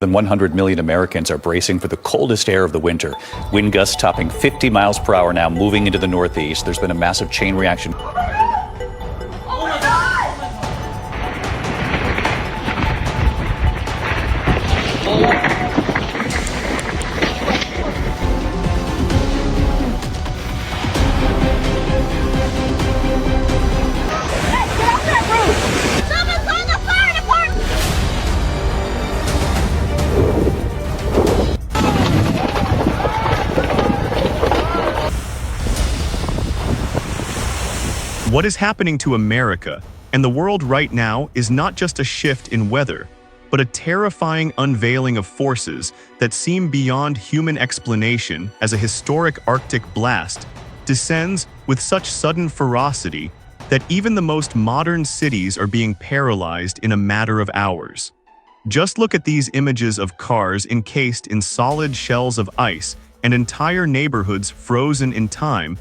Than 100 million Americans are bracing for the coldest air of the winter. Wind gusts topping 50 miles per hour now, moving into the northeast. There's been a massive chain reaction. What is happening to America and the world right now is not just a shift in weather, but a terrifying unveiling of forces that seem beyond human explanation as a historic Arctic blast descends with such sudden ferocity that even the most modern cities are being paralyzed in a matter of hours. Just look at these images of cars encased in solid shells of ice and entire neighborhoods frozen in time,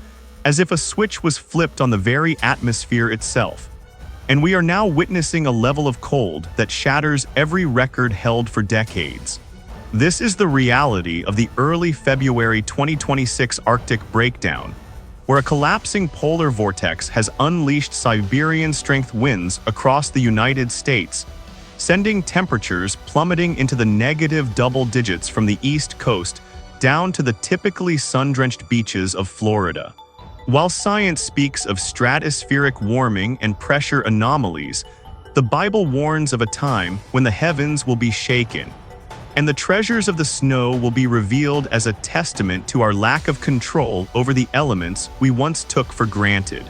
as if a switch was flipped on the very atmosphere itself. And we are now witnessing a level of cold that shatters every record held for decades. This is the reality of the early February 2026 Arctic breakdown, where a collapsing polar vortex has unleashed Siberian-strength winds across the United States, sending temperatures plummeting into the negative double digits from the East Coast down to the typically sun-drenched beaches of Florida. While science speaks of stratospheric warming and pressure anomalies, the Bible warns of a time when the heavens will be shaken, and the treasures of the snow will be revealed as a testament to our lack of control over the elements we once took for granted.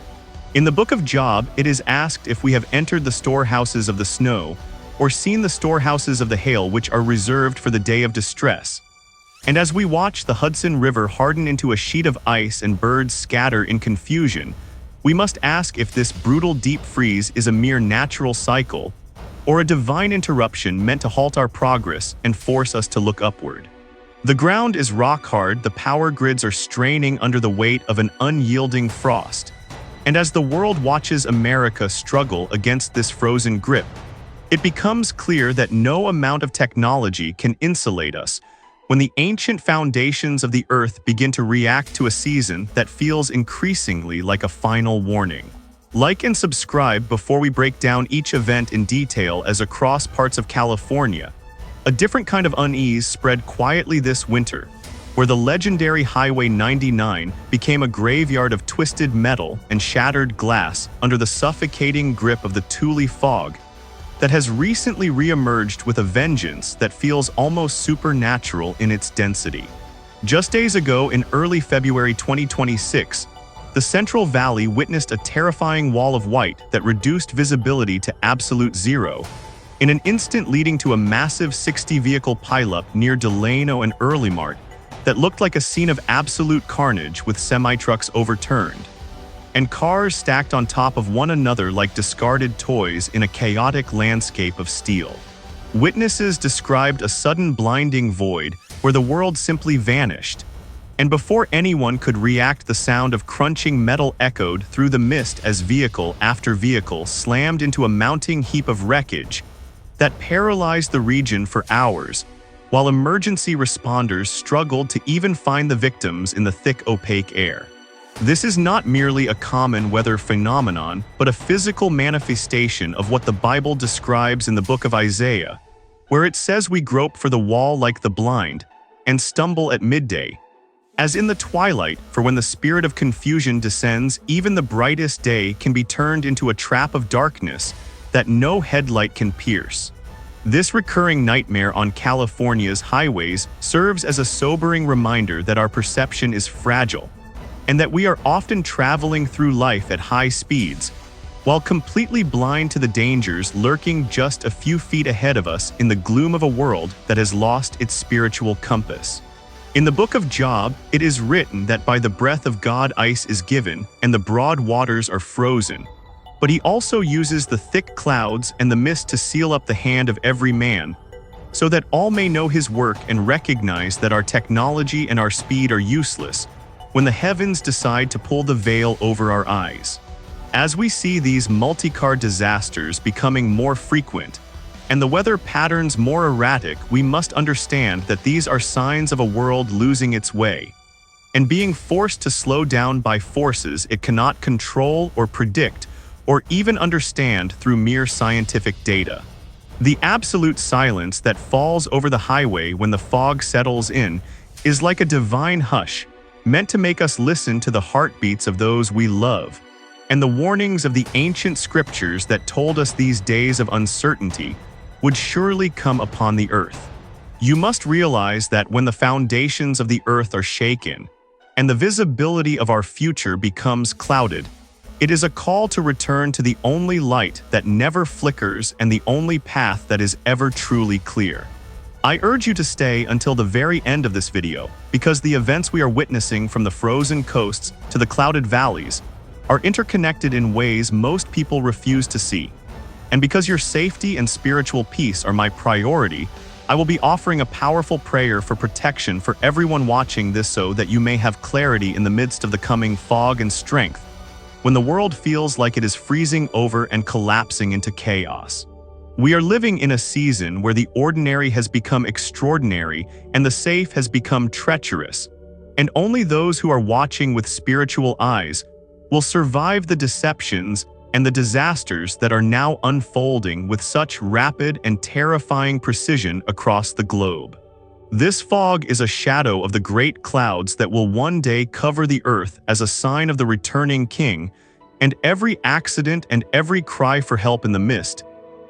In the book of Job, it is asked if we have entered the storehouses of the snow, or seen the storehouses of the hail which are reserved for the day of distress. And as we watch the Hudson River harden into a sheet of ice and birds scatter in confusion, we must ask if this brutal deep freeze is a mere natural cycle, or a divine interruption meant to halt our progress and force us to look upward. The ground is rock hard, the power grids are straining under the weight of an unyielding frost. And as the world watches America struggle against this frozen grip, it becomes clear that no amount of technology can insulate us when the ancient foundations of the earth begin to react to a season that feels increasingly like a final warning. Like and subscribe before we break down each event in detail, as across parts of California, a different kind of unease spread quietly this winter, where the legendary Highway 99 became a graveyard of twisted metal and shattered glass under the suffocating grip of the Thule fog that has recently re-emerged with a vengeance that feels almost supernatural in its density. Just days ago, in early February 2026, the Central Valley witnessed a terrifying wall of white that reduced visibility to absolute zero, in an instant leading to a massive 60-vehicle pileup near Delano and Earlymart that looked like a scene of absolute carnage, with semi-trucks overturned and cars stacked on top of one another like discarded toys in a chaotic landscape of steel. Witnesses described a sudden blinding void where the world simply vanished, and before anyone could react, the sound of crunching metal echoed through the mist as vehicle after vehicle slammed into a mounting heap of wreckage that paralyzed the region for hours, while emergency responders struggled to even find the victims in the thick, opaque air. This is not merely a common weather phenomenon, but a physical manifestation of what the Bible describes in the book of Isaiah, where it says we grope for the wall like the blind, and stumble at midday. As in the twilight, for when the spirit of confusion descends, even the brightest day can be turned into a trap of darkness that no headlight can pierce. This recurring nightmare on California's highways serves as a sobering reminder that our perception is fragile, and that we are often traveling through life at high speeds, while completely blind to the dangers lurking just a few feet ahead of us in the gloom of a world that has lost its spiritual compass. In the book of Job, it is written that by the breath of God ice is given, and the broad waters are frozen. But he also uses the thick clouds and the mist to seal up the hand of every man, so that all may know his work and recognize that our technology and our speed are useless when the heavens decide to pull the veil over our eyes. As we see these multi-car disasters becoming more frequent, and the weather patterns more erratic, we must understand that these are signs of a world losing its way and being forced to slow down by forces it cannot control or predict or even understand through mere scientific data. The absolute silence that falls over the highway when the fog settles in is like a divine hush, meant to make us listen to the heartbeats of those we love, and the warnings of the ancient scriptures that told us these days of uncertainty would surely come upon the earth. You must realize that when the foundations of the earth are shaken, and the visibility of our future becomes clouded, it is a call to return to the only light that never flickers and the only path that is ever truly clear. I urge you to stay until the very end of this video, because the events we are witnessing, from the frozen coasts to the clouded valleys, are interconnected in ways most people refuse to see. And because your safety and spiritual peace are my priority, I will be offering a powerful prayer for protection for everyone watching this, so that you may have clarity in the midst of the coming fog and strength when the world feels like it is freezing over and collapsing into chaos. We are living in a season where the ordinary has become extraordinary and the safe has become treacherous, and only those who are watching with spiritual eyes will survive the deceptions and the disasters that are now unfolding with such rapid and terrifying precision across the globe. This fog is a shadow of the great clouds that will one day cover the earth as a sign of the returning king, and every accident and every cry for help in the mist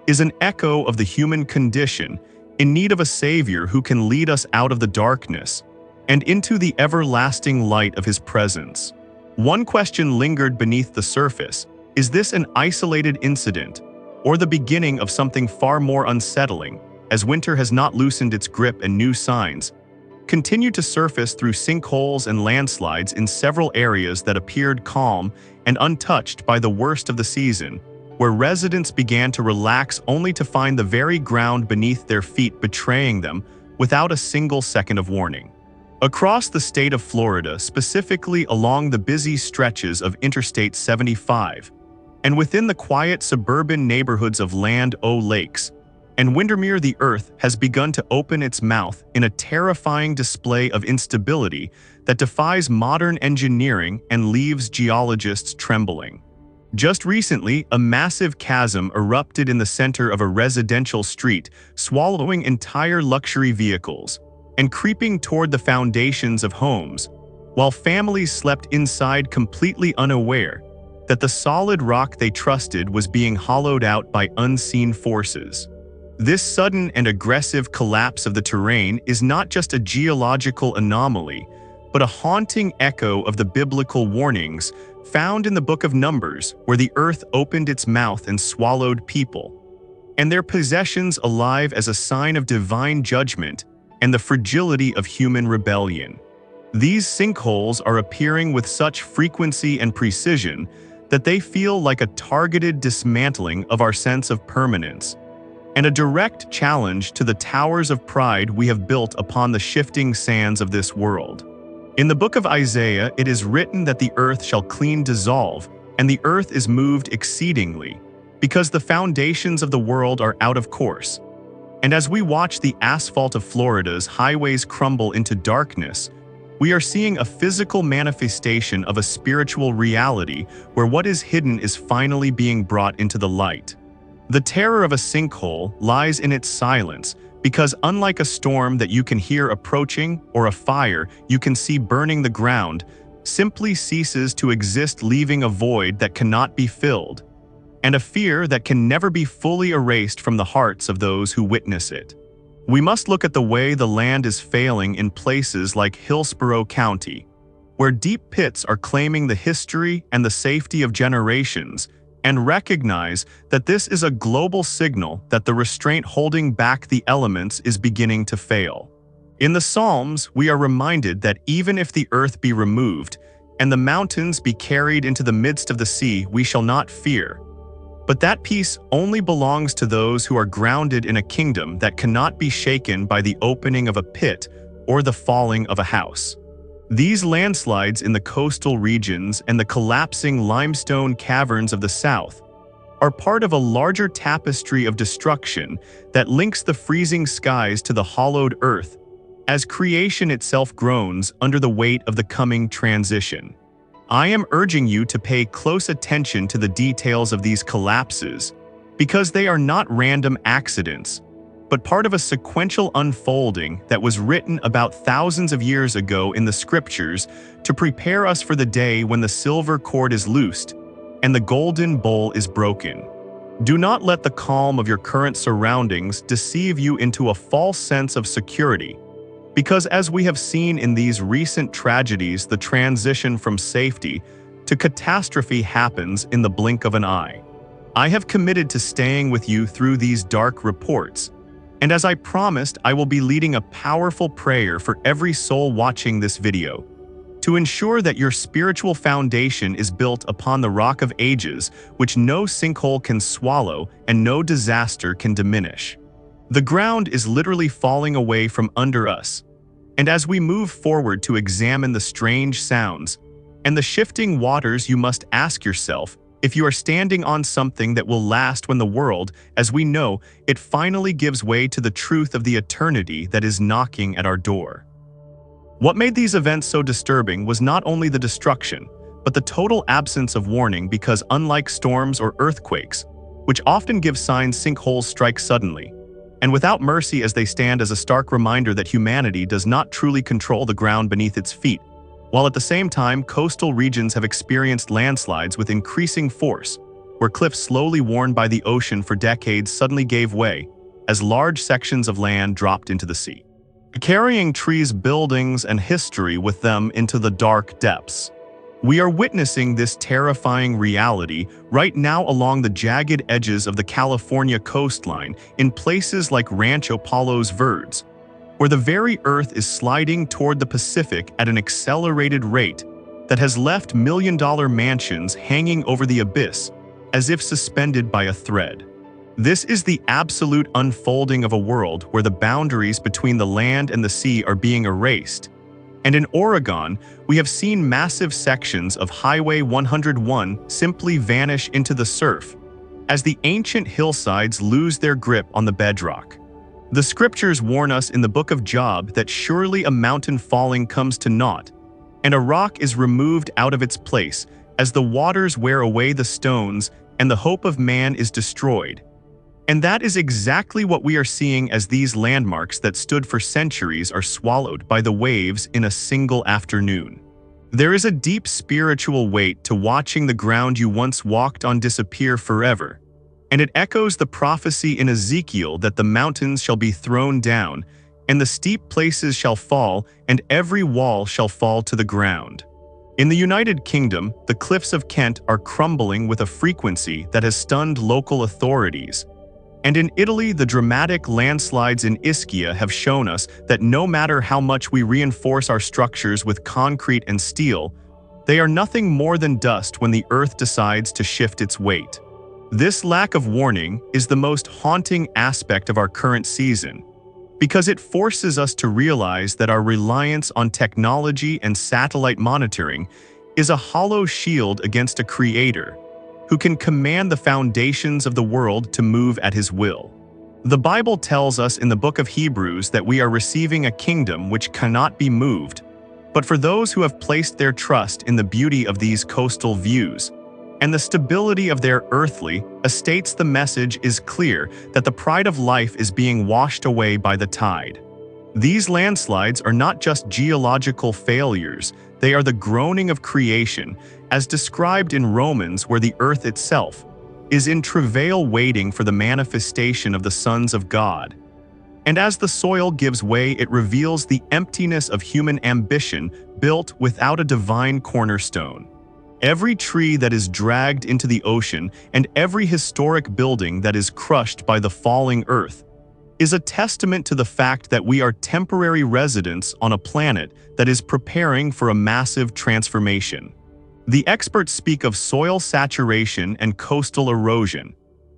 is an echo of the human condition in need of a savior who can lead us out of the darkness and into the everlasting light of his presence. One question lingered beneath the surface: is this an isolated incident, or the beginning of something far more unsettling, as winter has not loosened its grip and new signs continue to surface through sinkholes and landslides in several areas that appeared calm and untouched by the worst of the season, where residents began to relax only to find the very ground beneath their feet betraying them without a single second of warning. Across the state of Florida, specifically along the busy stretches of Interstate 75, and within the quiet suburban neighborhoods of Land O'Lakes and Windermere, the earth has begun to open its mouth in a terrifying display of instability that defies modern engineering and leaves geologists trembling. Just recently, a massive chasm erupted in the center of a residential street, swallowing entire luxury vehicles and creeping toward the foundations of homes, while families slept inside completely unaware that the solid rock they trusted was being hollowed out by unseen forces. This sudden and aggressive collapse of the terrain is not just a geological anomaly, but a haunting echo of the biblical warnings found in the book of Numbers, where the earth opened its mouth and swallowed people, and their possessions alive as a sign of divine judgment and the fragility of human rebellion. These sinkholes are appearing with such frequency and precision that they feel like a targeted dismantling of our sense of permanence, and a direct challenge to the towers of pride we have built upon the shifting sands of this world. In the book of Isaiah, it is written that the earth shall clean dissolve, and the earth is moved exceedingly, because the foundations of the world are out of course. And as we watch the asphalt of Florida's highways crumble into darkness, we are seeing a physical manifestation of a spiritual reality where what is hidden is finally being brought into the light. The terror of a sinkhole lies in its silence, because unlike a storm that you can hear approaching or a fire you can see burning the ground, simply ceases to exist, leaving a void that cannot be filled, and a fear that can never be fully erased from the hearts of those who witness it. We must look at the way the land is failing in places like Hillsborough County, where deep pits are claiming the history and the safety of generations, and recognize that this is a global signal that the restraint holding back the elements is beginning to fail. In the Psalms, we are reminded that even if the earth be removed and the mountains be carried into the midst of the sea, we shall not fear. But that peace only belongs to those who are grounded in a kingdom that cannot be shaken by the opening of a pit or the falling of a house. These landslides in the coastal regions and the collapsing limestone caverns of the south are part of a larger tapestry of destruction that links the freezing skies to the hollowed earth as creation itself groans under the weight of the coming transition. I am urging you to pay close attention to the details of these collapses because they are not random accidents, but part of a sequential unfolding that was written about thousands of years ago in the scriptures to prepare us for the day when the silver cord is loosed and the golden bowl is broken. Do not let the calm of your current surroundings deceive you into a false sense of security, because as we have seen in these recent tragedies, the transition from safety to catastrophe happens in the blink of an eye. I have committed to staying with you through these dark reports, and as I promised, I will be leading a powerful prayer for every soul watching this video to ensure that your spiritual foundation is built upon the rock of ages, which no sinkhole can swallow and no disaster can diminish. The ground is literally falling away from under us, and as we move forward to examine the strange sounds and the shifting waters, you must ask yourself if you are standing on something that will last when the world, as we know, it finally gives way to the truth of the eternity that is knocking at our door. What made these events so disturbing was not only the destruction, but the total absence of warning, because unlike storms or earthquakes, which often give signs, sinkholes strike suddenly, and without mercy, as they stand as a stark reminder that humanity does not truly control the ground beneath its feet, while at the same time coastal regions have experienced landslides with increasing force, where cliffs slowly worn by the ocean for decades suddenly gave way as large sections of land dropped into the sea, carrying trees, buildings, and history with them into the dark depths. We are witnessing this terrifying reality right now along the jagged edges of the California coastline in places like Rancho Palos Verdes, where the very earth is sliding toward the Pacific at an accelerated rate that has left million-dollar mansions hanging over the abyss as if suspended by a thread. This is the absolute unfolding of a world where the boundaries between the land and the sea are being erased. And in Oregon, we have seen massive sections of Highway 101 simply vanish into the surf as the ancient hillsides lose their grip on the bedrock. The scriptures warn us in the book of Job that surely a mountain falling comes to naught, and a rock is removed out of its place as the waters wear away the stones and the hope of man is destroyed. And that is exactly what we are seeing as these landmarks that stood for centuries are swallowed by the waves in a single afternoon. There is a deep spiritual weight to watching the ground you once walked on disappear forever, and it echoes the prophecy in Ezekiel that the mountains shall be thrown down, and the steep places shall fall, and every wall shall fall to the ground. In the United Kingdom, the cliffs of Kent are crumbling with a frequency that has stunned local authorities. And in Italy, the dramatic landslides in Ischia have shown us that no matter how much we reinforce our structures with concrete and steel, they are nothing more than dust when the earth decides to shift its weight. This lack of warning is the most haunting aspect of our current season, because it forces us to realize that our reliance on technology and satellite monitoring is a hollow shield against a creator who can command the foundations of the world to move at his will. The Bible tells us in the book of Hebrews that we are receiving a kingdom which cannot be moved, but for those who have placed their trust in the beauty of these coastal views and the stability of their earthly estates, the message is clear that the pride of life is being washed away by the tide. These landslides are not just geological failures, they are the groaning of creation, as described in Romans, where the earth itself is in travail waiting for the manifestation of the sons of God. And as the soil gives way, it reveals the emptiness of human ambition built without a divine cornerstone. Every tree that is dragged into the ocean and every historic building that is crushed by the falling earth is a testament to the fact that we are temporary residents on a planet that is preparing for a massive transformation. The experts speak of soil saturation and coastal erosion,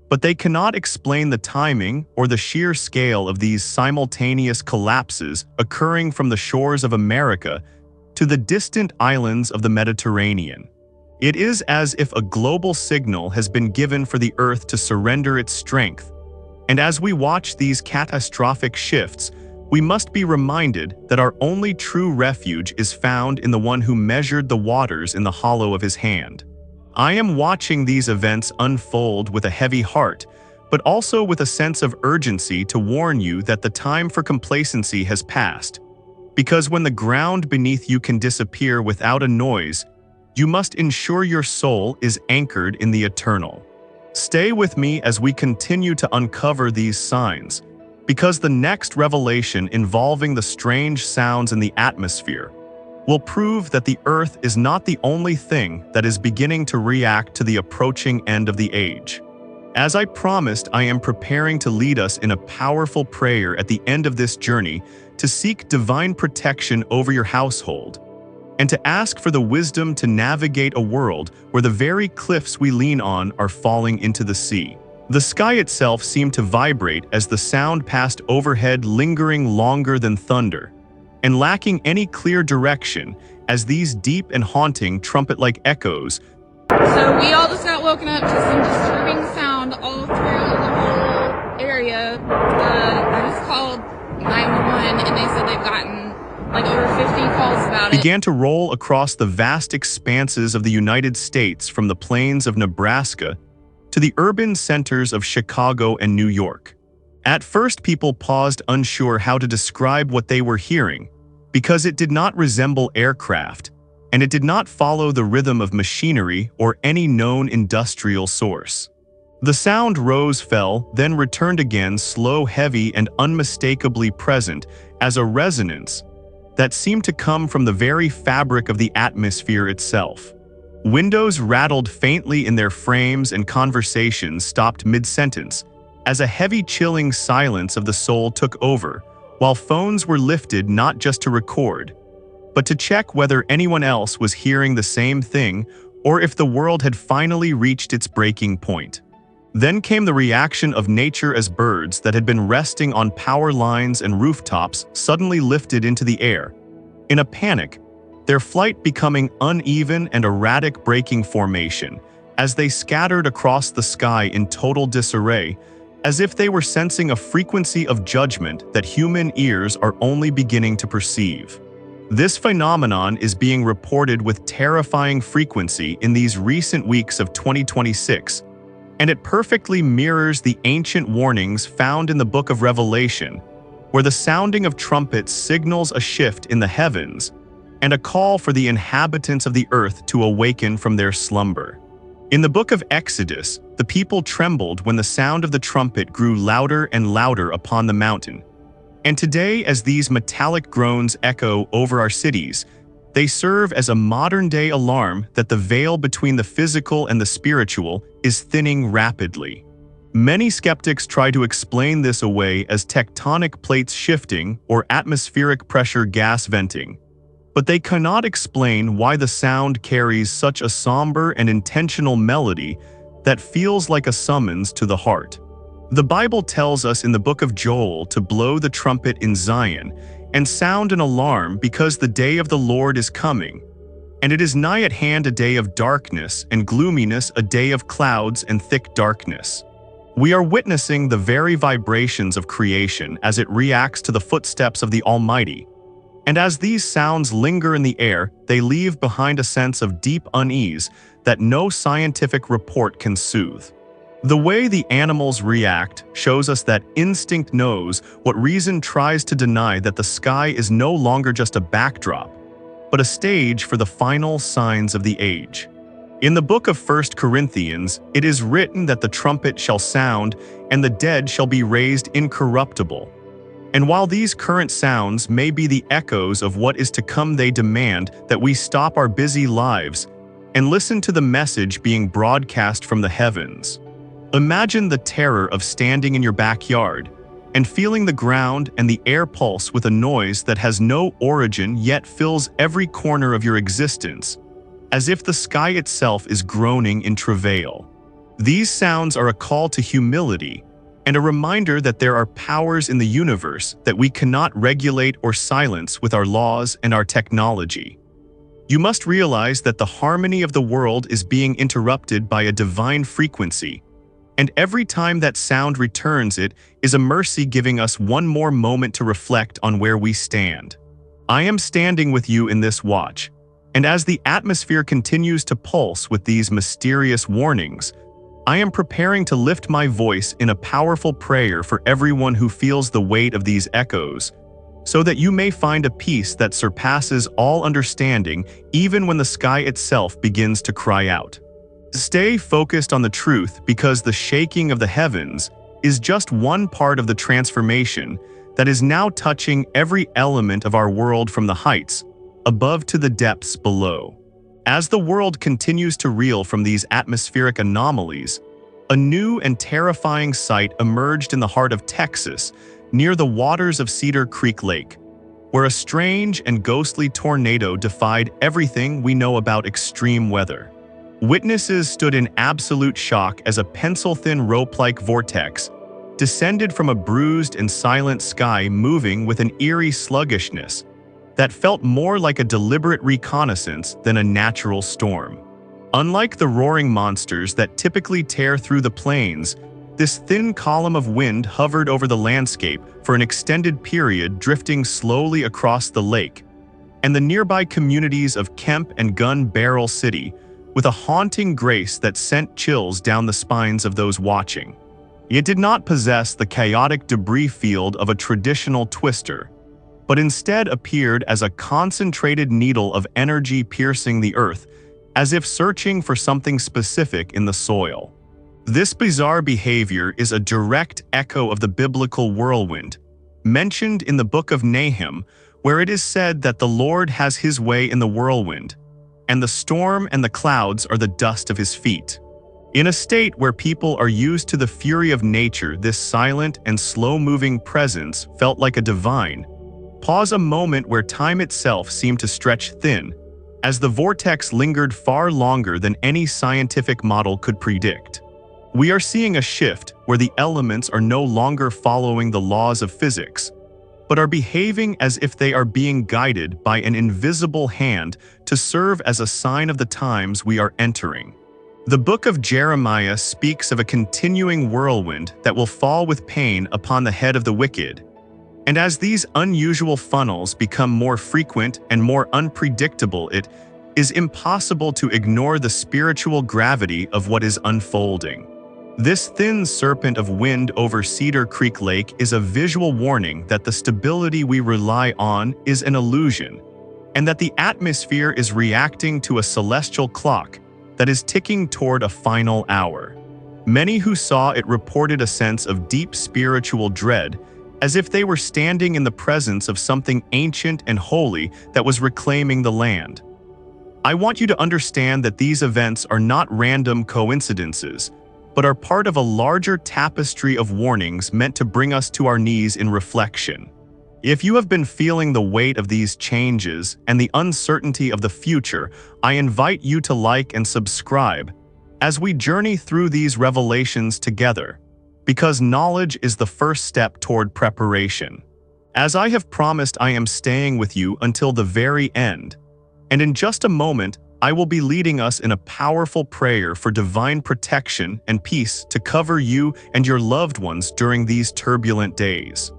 but they cannot explain the timing or the sheer scale of these simultaneous collapses occurring from the shores of America to the distant islands of the Mediterranean. It is as if a global signal has been given for the Earth to surrender its strength. And as we watch these catastrophic shifts, we must be reminded that our only true refuge is found in the one who measured the waters in the hollow of his hand. I am watching these events unfold with a heavy heart, but also with a sense of urgency to warn you that the time for complacency has passed. Because when the ground beneath you can disappear without a noise, you must ensure your soul is anchored in the eternal. Stay with me as we continue to uncover these signs, because the next revelation involving the strange sounds in the atmosphere will prove that the Earth is not the only thing that is beginning to react to the approaching end of the age. As I promised, I am preparing to lead us in a powerful prayer at the end of this journey to seek divine protection over your household, and to ask for the wisdom to navigate a world where the very cliffs we lean on are falling into the sea. The sky itself seemed to vibrate as the sound passed overhead, lingering longer than thunder, and lacking any clear direction as these deep and haunting trumpet-like echoes. So we all just got woken up to some disturbing sound all through the whole area. I just called 911 and they said they've gotten like over 50 calls about it. Began to roll across the vast expanses of the United States, from the plains of Nebraska to the urban centers of Chicago and New York. At first, people paused, unsure how to describe what they were hearing, because it did not resemble aircraft, and it did not follow the rhythm of machinery or any known industrial source. The sound rose, fell, then returned again, slow, heavy, and unmistakably present as a resonance that seemed to come from the very fabric of the atmosphere itself. Windows rattled faintly in their frames and conversations stopped mid-sentence as a heavy, chilling silence of the soul took over, while phones were lifted not just to record, but to check whether anyone else was hearing the same thing or if the world had finally reached its breaking point. Then came the reaction of nature as birds that had been resting on power lines and rooftops suddenly lifted into the air. In a panic, their flight becoming uneven and erratic, breaking formation as they scattered across the sky in total disarray, as if they were sensing a frequency of judgment that human ears are only beginning to perceive. This phenomenon is being reported with terrifying frequency in these recent weeks of 2026, and it perfectly mirrors the ancient warnings found in the book of Revelation, where the sounding of trumpets signals a shift in the heavens and a call for the inhabitants of the earth to awaken from their slumber. In the book of Exodus, the people trembled when the sound of the trumpet grew louder and louder upon the mountain. And today, as these metallic groans echo over our cities, they serve as a modern-day alarm that the veil between the physical and the spiritual is thinning rapidly. Many skeptics try to explain this away as tectonic plates shifting or atmospheric pressure gas venting, but they cannot explain why the sound carries such a somber and intentional melody that feels like a summons to the heart. The Bible tells us in the book of Joel to blow the trumpet in Zion and sound an alarm, because the day of the Lord is coming, and it is nigh at hand, a day of darkness and gloominess, a day of clouds and thick darkness. We are witnessing the very vibrations of creation as it reacts to the footsteps of the Almighty. And as these sounds linger in the air, they leave behind a sense of deep unease that no scientific report can soothe. The way the animals react shows us that instinct knows what reason tries to deny, that the sky is no longer just a backdrop, but a stage for the final signs of the age. In the book of 1 Corinthians, it is written that the trumpet shall sound and the dead shall be raised incorruptible. And while these current sounds may be the echoes of what is to come, they demand that we stop our busy lives and listen to the message being broadcast from the heavens. Imagine the terror of standing in your backyard and feeling the ground and the air pulse with a noise that has no origin yet fills every corner of your existence, as if the sky itself is groaning in travail. These sounds are a call to humility and a reminder that there are powers in the universe that we cannot regulate or silence with our laws and our technology. You must realize that the harmony of the world is being interrupted by a divine frequency, and every time that sound returns, it is a mercy giving us one more moment to reflect on where we stand. I am standing with you in this watch, and as the atmosphere continues to pulse with these mysterious warnings, I am preparing to lift my voice in a powerful prayer for everyone who feels the weight of these echoes, so that you may find a peace that surpasses all understanding even when the sky itself begins to cry out. Stay focused on the truth, because the shaking of the heavens is just one part of the transformation that is now touching every element of our world, from the heights above to the depths below. As the world continues to reel from these atmospheric anomalies, a new and terrifying sight emerged in the heart of Texas, near the waters of Cedar Creek Lake, where a strange and ghostly tornado defied everything we know about extreme weather. Witnesses stood in absolute shock as a pencil-thin rope-like vortex descended from a bruised and silent sky, moving with an eerie sluggishness that felt more like a deliberate reconnaissance than a natural storm. Unlike the roaring monsters that typically tear through the plains, this thin column of wind hovered over the landscape for an extended period, drifting slowly across the lake and the nearby communities of Kemp and Gun Barrel City, with a haunting grace that sent chills down the spines of those watching. It did not possess the chaotic debris field of a traditional twister, but instead appeared as a concentrated needle of energy piercing the earth, as if searching for something specific in the soil. This bizarre behavior is a direct echo of the biblical whirlwind, mentioned in the book of Nahum, where it is said that the Lord has his way in the whirlwind, and the storm and the clouds are the dust of his feet. In a state where people are used to the fury of nature, this silent and slow-moving presence felt like a divine pause, a moment where time itself seemed to stretch thin, as the vortex lingered far longer than any scientific model could predict. We are seeing a shift where the elements are no longer following the laws of physics, but are behaving as if they are being guided by an invisible hand to serve as a sign of the times we are entering. The book of Jeremiah speaks of a continuing whirlwind that will fall with pain upon the head of the wicked. And as these unusual funnels become more frequent and more unpredictable, it is impossible to ignore the spiritual gravity of what is unfolding. This thin serpent of wind over Cedar Creek Lake is a visual warning that the stability we rely on is an illusion, and that the atmosphere is reacting to a celestial clock that is ticking toward a final hour. Many who saw it reported a sense of deep spiritual dread, as if they were standing in the presence of something ancient and holy that was reclaiming the land. I want you to understand that these events are not random coincidences, but are part of a larger tapestry of warnings meant to bring us to our knees in reflection. If you have been feeling the weight of these changes and the uncertainty of the future, I invite you to like and subscribe as we journey through these revelations together, because knowledge is the first step toward preparation. As I have promised, I am staying with you until the very end, and in just a moment, I will be leading us in a powerful prayer for divine protection and peace to cover you and your loved ones during these turbulent days.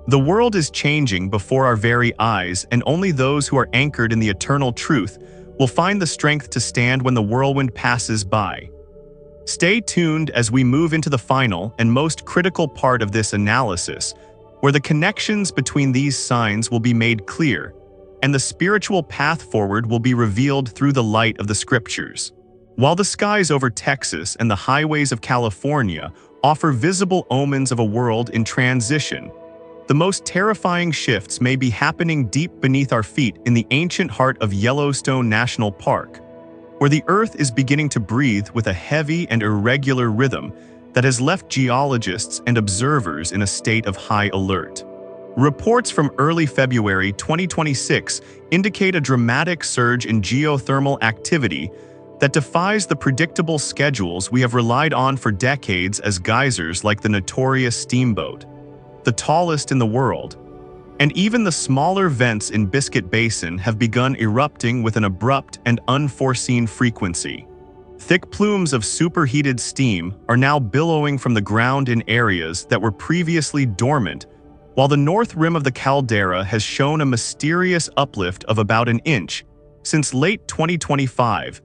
The world is changing before our very eyes, and only those who are anchored in the eternal truth will find the strength to stand when the whirlwind passes by. Stay tuned as we move into the final and most critical part of this analysis, where the connections between these signs will be made clear, and the spiritual path forward will be revealed through the light of the scriptures. While the skies over Texas and the highways of California offer visible omens of a world in transition, the most terrifying shifts may be happening deep beneath our feet in the ancient heart of Yellowstone National Park, where the earth is beginning to breathe with a heavy and irregular rhythm that has left geologists and observers in a state of high alert. Reports from early February 2026 indicate a dramatic surge in geothermal activity that defies the predictable schedules we have relied on for decades, as geysers like the notorious Steamboat, the tallest in the world, And even the smaller vents in Biscuit Basin have begun erupting with an abrupt and unforeseen frequency. Thick plumes of superheated steam are now billowing from the ground in areas that were previously dormant, while the north rim of the caldera has shown a mysterious uplift of about an inch since late 2025,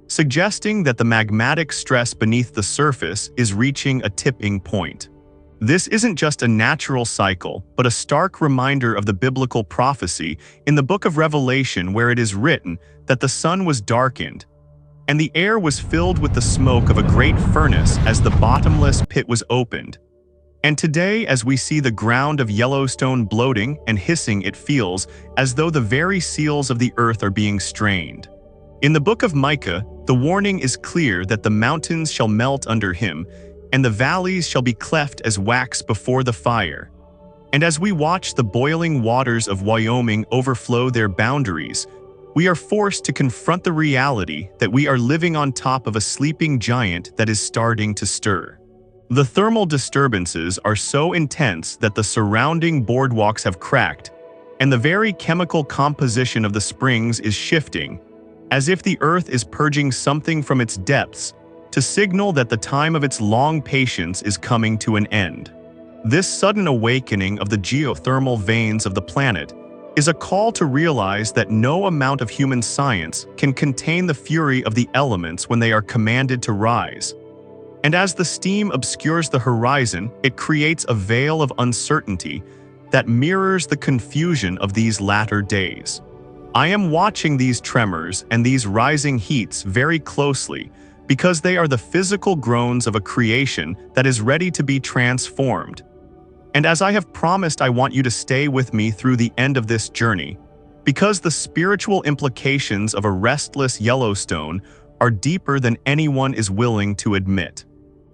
suggesting that the magmatic stress beneath the surface is reaching a tipping point. This isn't just a natural cycle, but a stark reminder of the biblical prophecy in the book of Revelation, where it is written that the sun was darkened, and the air was filled with the smoke of a great furnace as the bottomless pit was opened. And today, as we see the ground of Yellowstone bloating and hissing, it feels as though the very seals of the earth are being strained. In the book of Micah, the warning is clear that the mountains shall melt under him, and the valleys shall be cleft as wax before the fire. And as we watch the boiling waters of Wyoming overflow their boundaries, we are forced to confront the reality that we are living on top of a sleeping giant that is starting to stir. The thermal disturbances are so intense that the surrounding boardwalks have cracked, and the very chemical composition of the springs is shifting, as if the earth is purging something from its depths to signal that the time of its long patience is coming to an end. This sudden awakening of the geothermal veins of the planet is a call to realize that no amount of human science can contain the fury of the elements when they are commanded to rise. And as the steam obscures the horizon, it creates a veil of uncertainty that mirrors the confusion of these latter days. I am watching these tremors and these rising heats very closely because they are the physical groans of a creation that is ready to be transformed. And as I have promised, I want you to stay with me through the end of this journey, because the spiritual implications of a restless Yellowstone are deeper than anyone is willing to admit.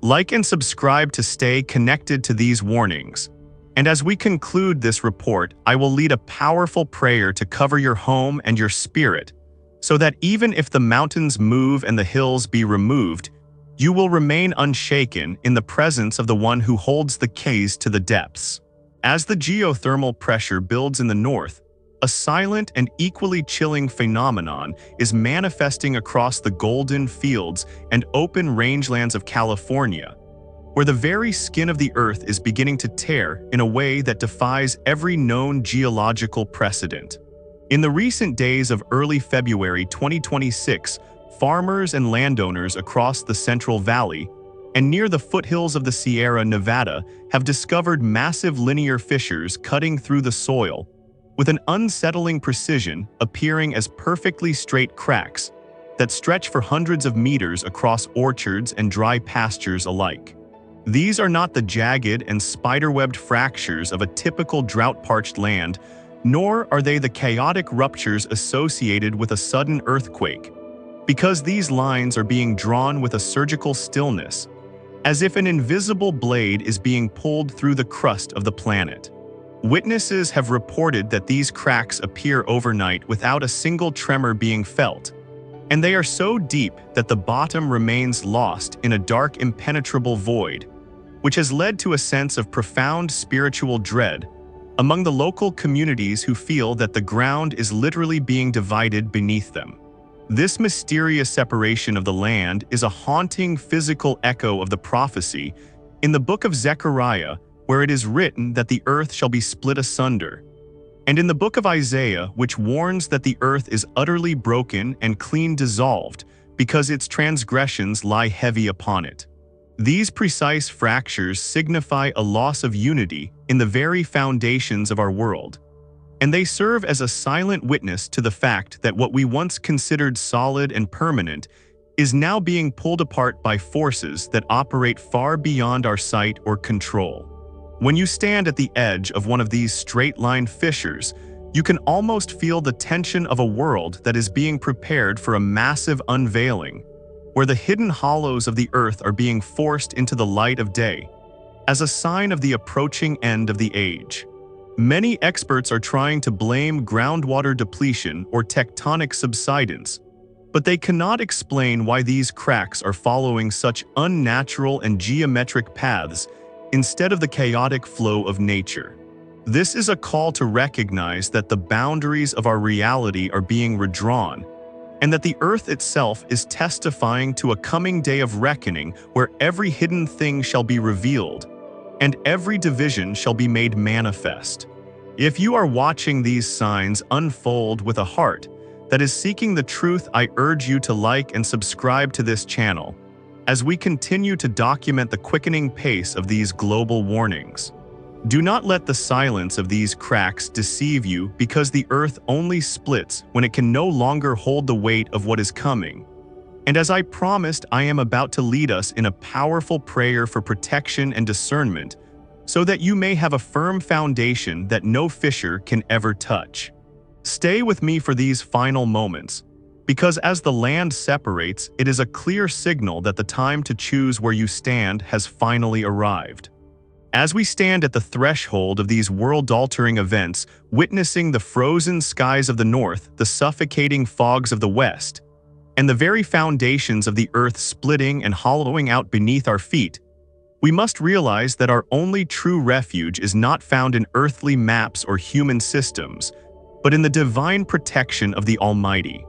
Like and subscribe to stay connected to these warnings. And as we conclude this report, I will lead a powerful prayer to cover your home and your spirit, so that even if the mountains move and the hills be removed, you will remain unshaken in the presence of the one who holds the keys to the depths. As the geothermal pressure builds in the north, a silent and equally chilling phenomenon is manifesting across the golden fields and open rangelands of California, where the very skin of the earth is beginning to tear in a way that defies every known geological precedent. In the recent days of early February 2026, farmers and landowners across the Central Valley and near the foothills of the Sierra Nevada have discovered massive linear fissures cutting through the soil, with an unsettling precision appearing as perfectly straight cracks that stretch for hundreds of meters across orchards and dry pastures alike. These are not the jagged and spiderwebbed fractures of a typical drought-parched land, nor are they the chaotic ruptures associated with a sudden earthquake, because these lines are being drawn with a surgical stillness, as if an invisible blade is being pulled through the crust of the planet. Witnesses have reported that these cracks appear overnight without a single tremor being felt, and they are so deep that the bottom remains lost in a dark, impenetrable void, which has led to a sense of profound spiritual dread among the local communities who feel that the ground is literally being divided beneath them. This mysterious separation of the land is a haunting physical echo of the prophecy in the book of Zechariah, where it is written that the earth shall be split asunder, and in the book of Isaiah, which warns that the earth is utterly broken and clean dissolved because its transgressions lie heavy upon it. These precise fractures signify a loss of unity in the very foundations of our world, and they serve as a silent witness to the fact that what we once considered solid and permanent is now being pulled apart by forces that operate far beyond our sight or control. When you stand at the edge of one of these straight-line fissures, you can almost feel the tension of a world that is being prepared for a massive unveiling, where the hidden hollows of the earth are being forced into the light of day, as a sign of the approaching end of the age. Many experts are trying to blame groundwater depletion or tectonic subsidence, but they cannot explain why these cracks are following such unnatural and geometric paths instead of the chaotic flow of nature. This is a call to recognize that the boundaries of our reality are being redrawn, and that the earth itself is testifying to a coming day of reckoning where every hidden thing shall be revealed, and every division shall be made manifest. If you are watching these signs unfold with a heart that is seeking the truth, I urge you to like and subscribe to this channel as we continue to document the quickening pace of these global warnings. Do not let the silence of these cracks deceive you, because the earth only splits when it can no longer hold the weight of what is coming. And as I promised, I am about to lead us in a powerful prayer for protection and discernment, so that you may have a firm foundation that no fissure can ever touch. Stay with me for these final moments, because as the land separates, it is a clear signal that the time to choose where you stand has finally arrived. As we stand at the threshold of these world-altering events, witnessing the frozen skies of the north, the suffocating fogs of the west, and the very foundations of the earth splitting and hollowing out beneath our feet, we must realize that our only true refuge is not found in earthly maps or human systems, but in the divine protection of the Almighty.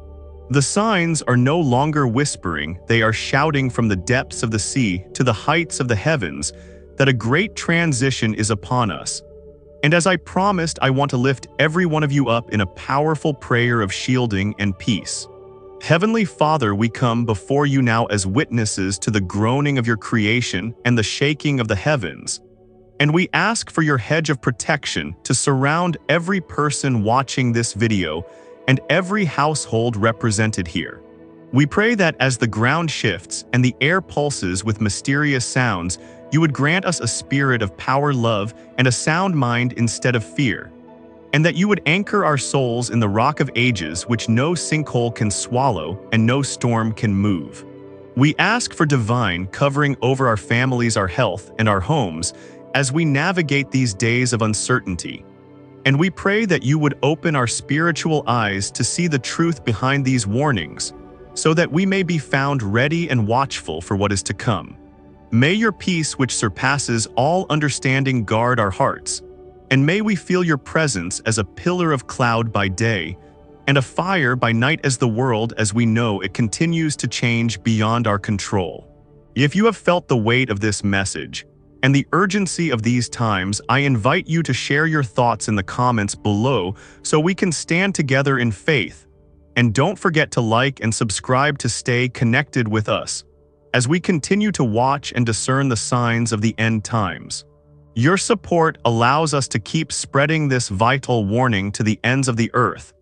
The signs are no longer whispering, they are shouting from the depths of the sea to the heights of the heavens, that a great transition is upon us. And as I promised, I want to lift every one of you up in a powerful prayer of shielding and peace. Heavenly Father, we come before you now as witnesses to the groaning of your creation and the shaking of the heavens. And we ask for your hedge of protection to surround every person watching this video and every household represented here. We pray that as the ground shifts and the air pulses with mysterious sounds, you would grant us a spirit of power, love, and a sound mind instead of fear, and that you would anchor our souls in the rock of ages which no sinkhole can swallow and no storm can move. We ask for divine covering over our families, our health, and our homes as we navigate these days of uncertainty. And we pray that you would open our spiritual eyes to see the truth behind these warnings, so that we may be found ready and watchful for what is to come. May your peace, which surpasses all understanding, guard our hearts, and may we feel your presence as a pillar of cloud by day and a fire by night as the world, as we know it, continues to change beyond our control. If you have felt the weight of this message and the urgency of these times, I invite you to share your thoughts in the comments below so we can stand together in faith. And don't forget to like and subscribe to stay connected with us as we continue to watch and discern the signs of the end times. Your support allows us to keep spreading this vital warning to the ends of the earth,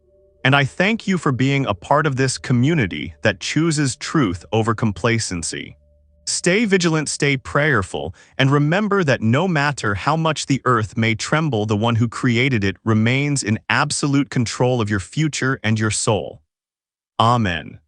and I thank you for being a part of this community that chooses truth over complacency. Stay vigilant, stay prayerful, and remember that no matter how much the earth may tremble, the one who created it remains in absolute control of your future and your soul. Amen.